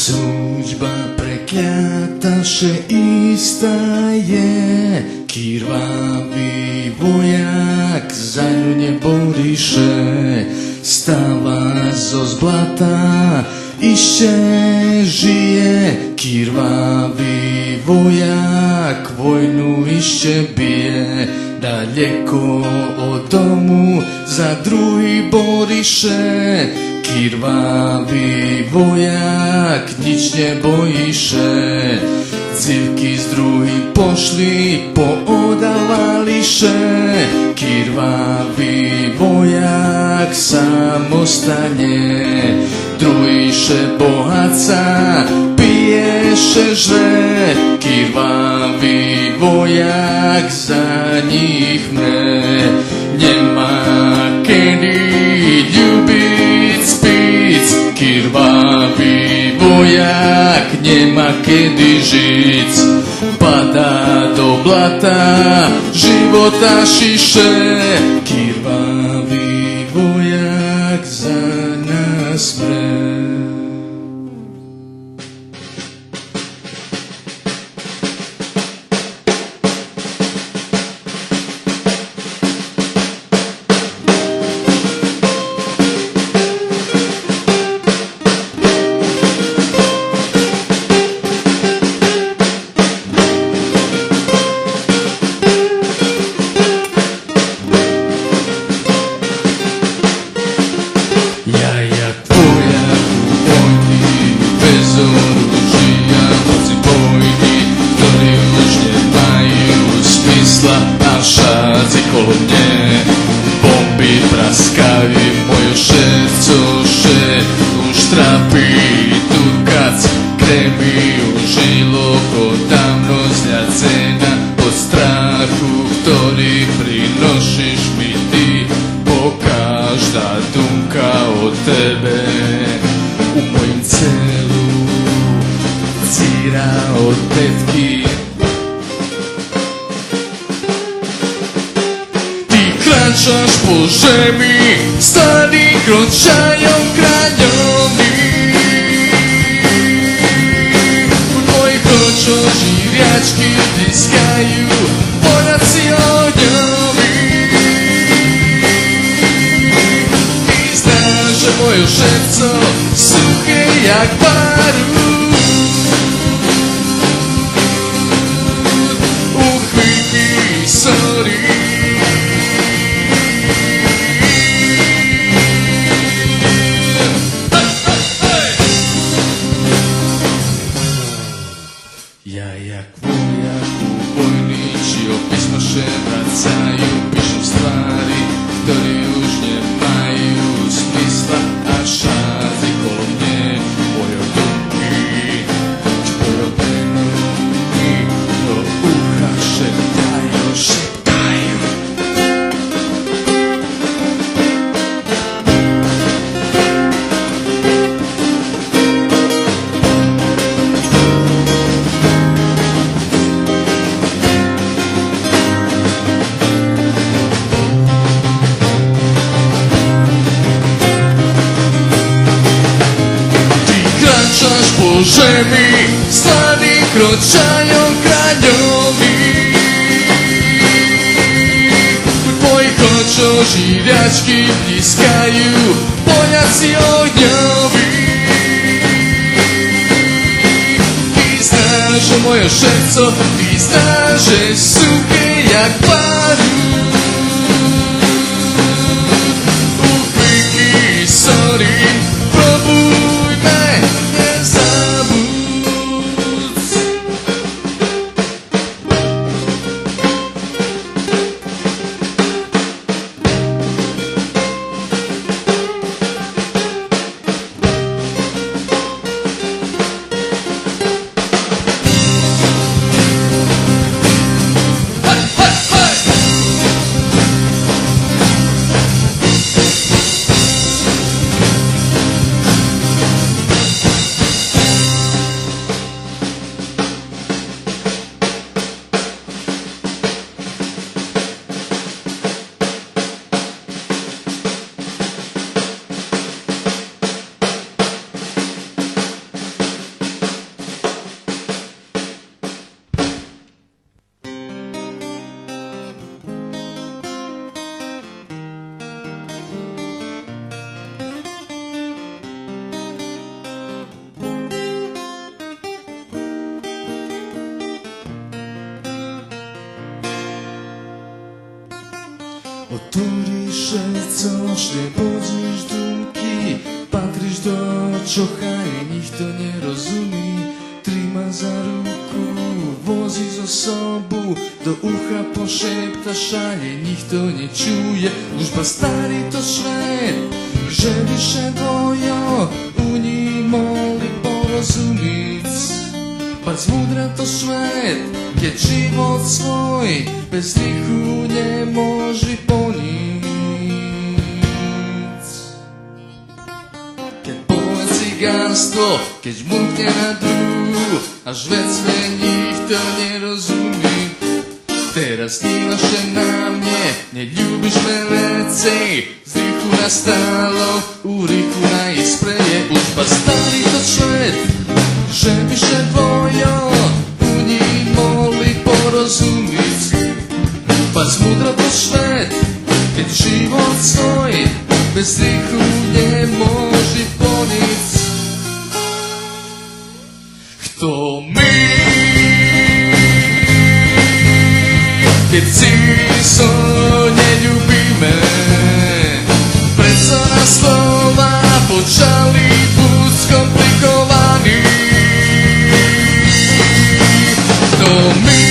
Služba prekliata, že istá je, krvavý vojak za ňu neboriše, stáva zo zblata, ešte žije, krvavý vojak vojnu ešte bije, daleko od domu za druhý boriše. Krvavý vojak nič nebojíše, cívky z druhým pošli, poodávališe. Krvavý vojak sám ostane, druhýše bohatca, piješe žre. Krvavý vojak za nich mne, nemá kedy ľubiť spíc. Krvavý vojak nemá kedy žiť, padá do blata života šiše. Krvavý vojak za nás mre. Otvoríš srdco, šľebozíš dumky, patríš do čocha, nikto nerozumí. Trima za ruku, vozí zo sobu, do ucha pošeptaš, ale nikto nečuje. Už ba starý to svet, že vyše dvojo, u ní mohli porozumiť. Pac múdra to svet, keď život svoj bez lichu nemôže poniť. Keď povie cigánstvo, keď žmurkne na druhu, až vecne nikto nerozumí. Teraz dívaš na mne, neľúbiš me veci, z lichu nastálo, u lichu najspreje. Už ba starý to svet, že vyše dvojo, u ní mohli porozumiť. Pac múdro to svet, keď život svoj bez lichu nemôže poniť. Kto my, keď si so neľúbime, preto na slova počali buď skomplikovaní. Kto my,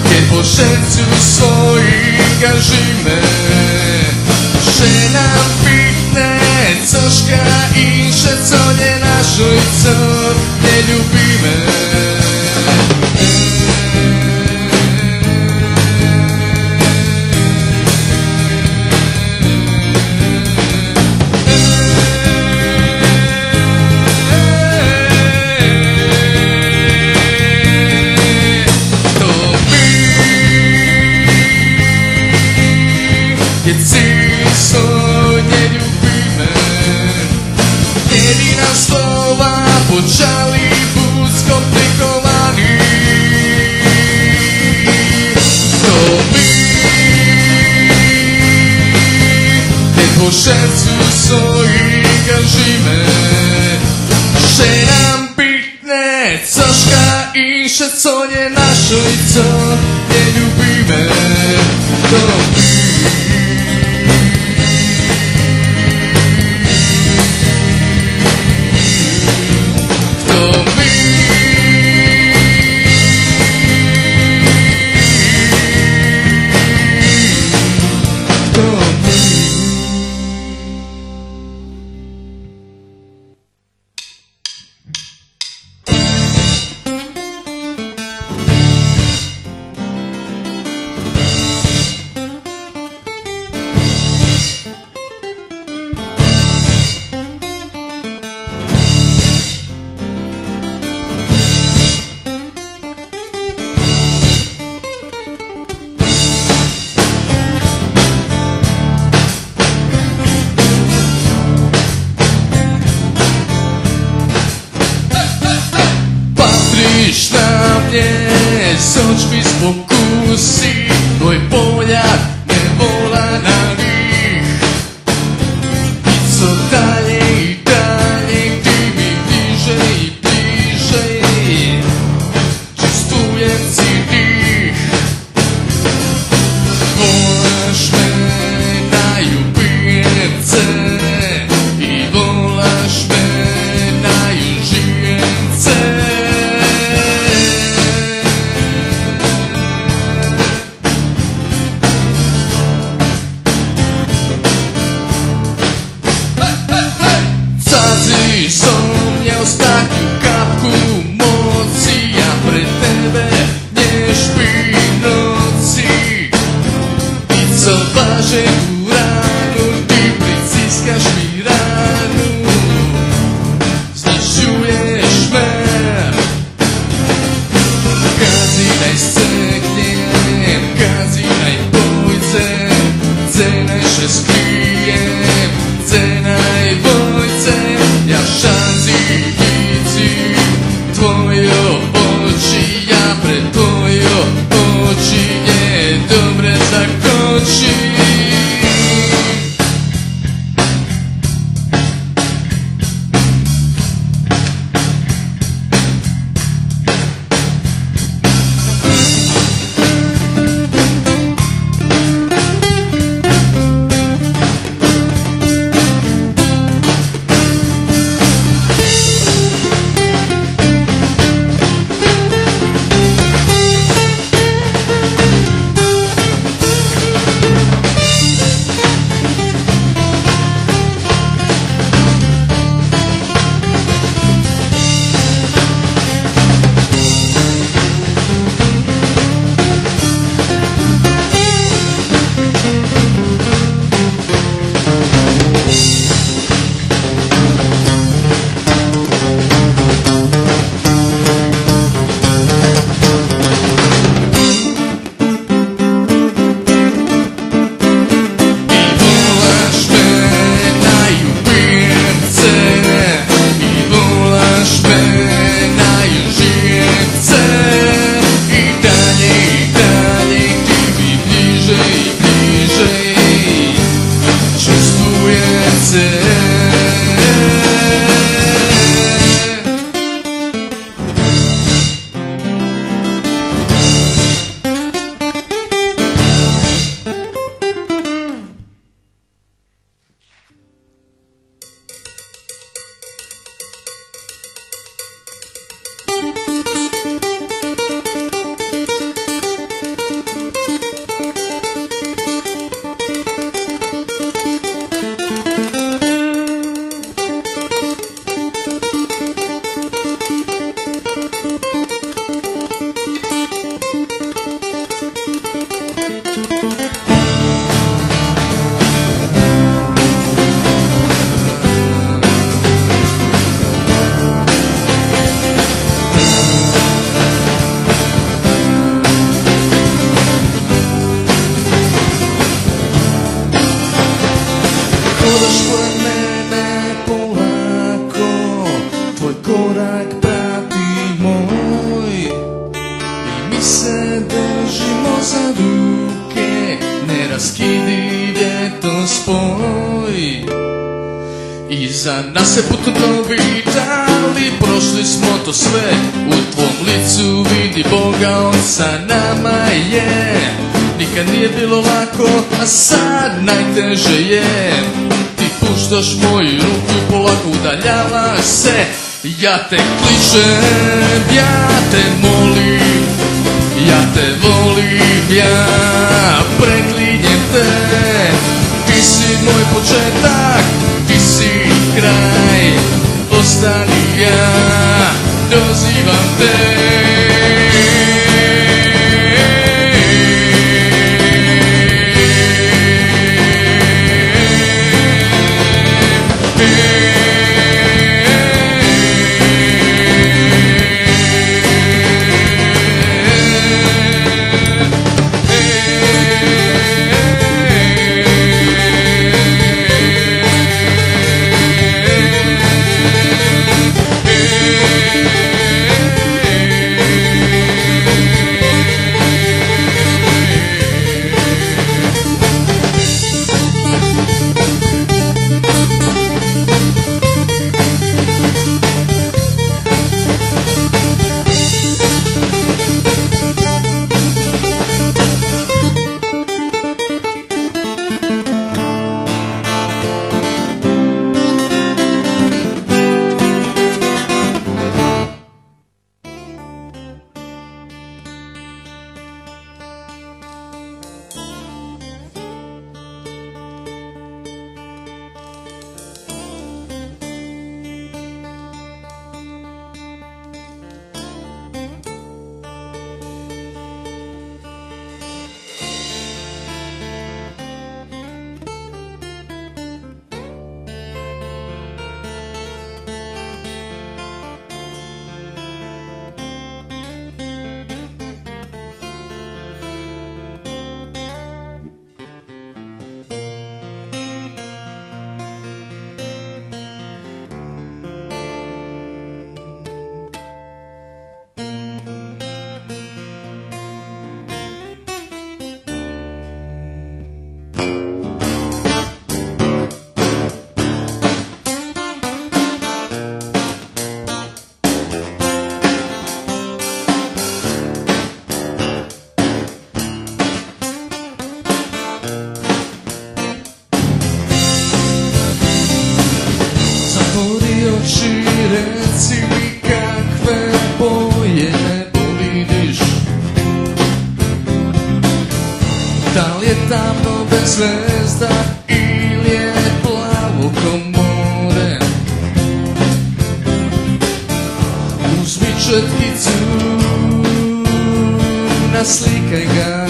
keď po srdcu svojich kažíme, že nám pýtne cožka inše, co nenašuj, co neľúbime. Keď si so neľúbime, kedy nám slova počali buď skomplikovaní. To my, keď po srdcu svojich kažíme, že nám pýtne cožka inše, co nenašuj, co neľúbime. To my, na mne s očmi z pokusy, tvoj pohľad nevolá na nich. I co dalej, dalej, ty mi bližej, bližej, čustujem si dých. Voláš me na ljubimce i voláš me na južijence. Som neostatnú kapku moci, ja pre tebe nešpím noci. I co váže tú ránu, ty pricískaš mi ránu, znižuješ me. Každý daj sceknem, každý daj pojcem, cenejšie skrijem, cenaj vojcem. Ja šanci vidím tvojo oči, ja pre tvojo oči je dobre zakončím. neraskidiv je to spoj. Iza nas je put novi, ali prošli smo to sve. U tvom licu vidi Boga, on sa nama je. Nikad nije bilo lako, a sad najteže je. Ti puštaš moju ruku i polako udaljavaš se. Ja te kličem, ja te molim, ja te volim, ja preklinjem te. Ti si moj početak, ti si kraj, ostani, ja dozivam te. Reci mi kakve boje nebo vidiš. Da li je tamno bez zvezda ili je plavo ko more? Uzmi četkicu, naslikaj ga.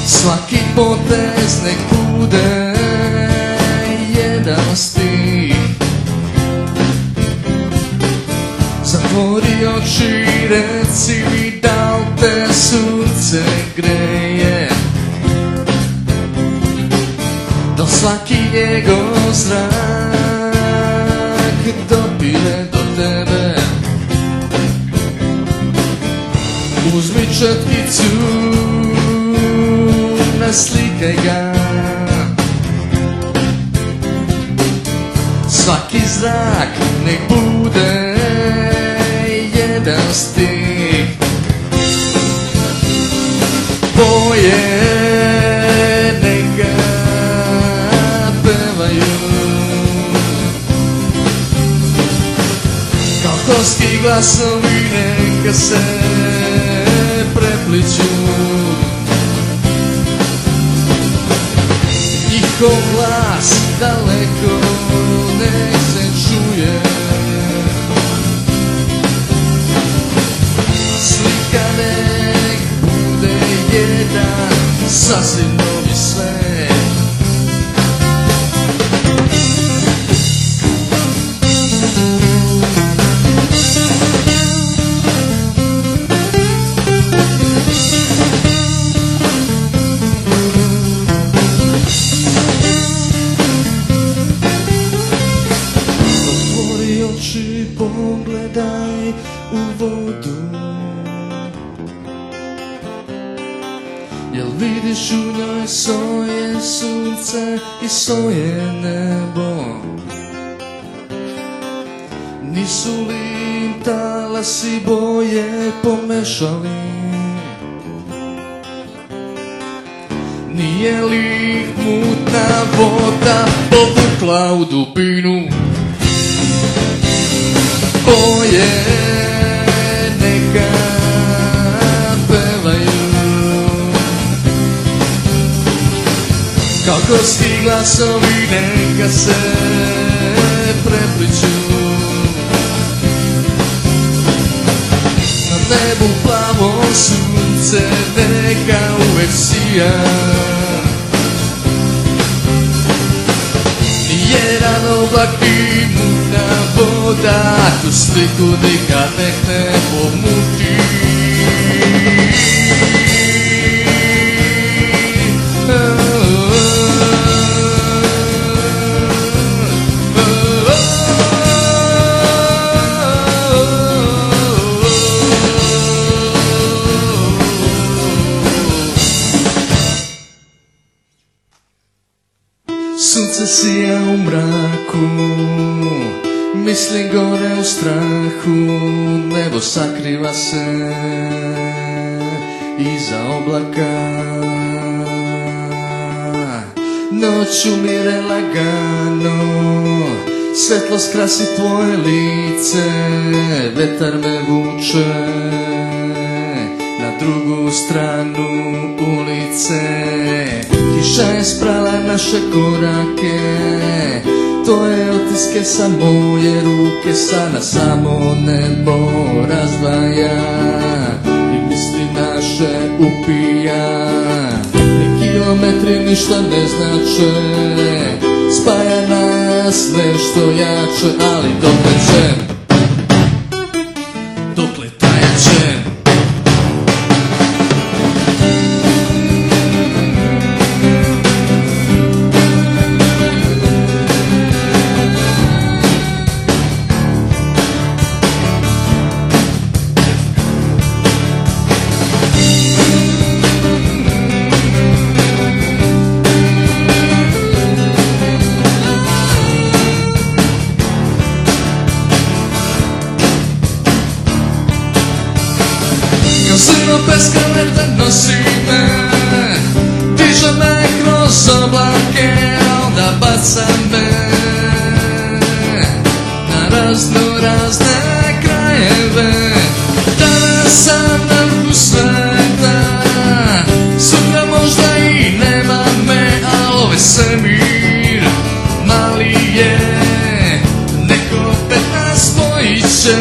Svaki potez nek bude jedan stih. Zatvori oči, reci mi da li te sunce greje, da svaki njegov zrak dopire do tebe. Uzmi četkicu, naslikaj ga. Svaki zrak nek bude jedan stih. Boje neka pevaju, kao horski glasovi neka se prepliću. Njihov glas daleko nek se čuje. Slika nek bude jedan sasvim novi svet. Pogledaj u vodu, Jel vidiš u njoj svoje sunce i svoje nebo? Nisu li im talasi boje pomešali? Nije li ih mutna voda povukla u dubinu? Boje neka pevaju, kako sti glasovi neka se prepliču. Na nebu plavo sunce neka uvek sija. Nijedan oblak i mutna voda tu sliku nikad ne pomuti. Sunce sija u mraku, misli gore u strahu, nebo sakriva se iza oblaka. Noć umire lagano, svetlost krasi tvoje lice, vetar me vuče na drugu stranu ulice. Kiša je sprala naše korake, tvoje otiske sa moje ruke sada samo nebo razdvaja i misli naše upija. Ni kilometri ništa ne znače, spaja nas nešto jače, ali dokle će, dokle trajeće. Sino peska leta nosi me, diže me kroz oblake, onda baca me na razne krajeve. Danas sam na vrhu sveta, sutra možda i nema me, al ovaj svemir mali je, neko opet nas spojit će.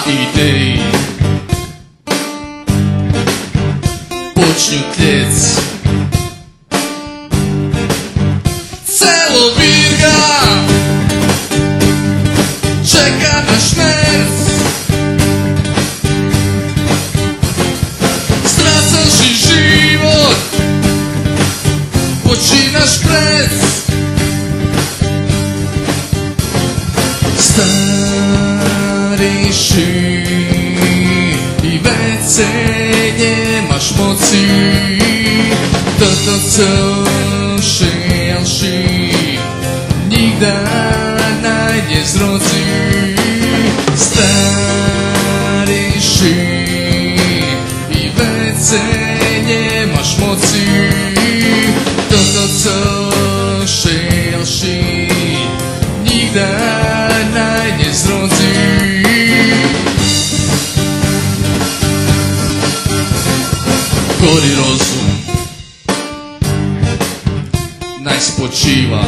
Idej počnu tljec, celo virga čeka na šmerc. Stracaš i život, počinaš krec. Stariš i već se nemaš moci, toto celši, nigda najnje zroci. Stariš i već więcej nie masz mocy. To co šelši nikdaj naj nie zrodzi. Gori rozum naj spočiva,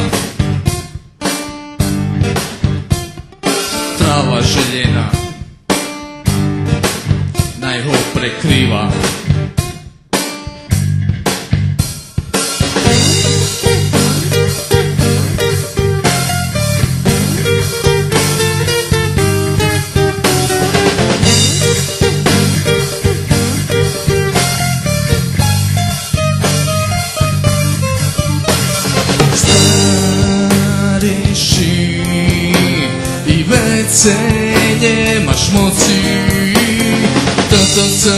trava željena naj ho prekriva. Stariši i więcej nie masz mocy. To co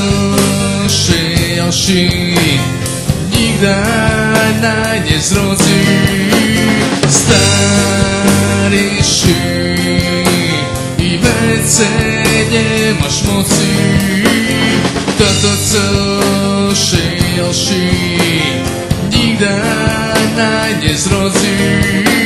šelši nikdaj naj nie zrodzi. Stariši i więcej nie masz mocy. To co šelši nikdaj naj nie zrodzi.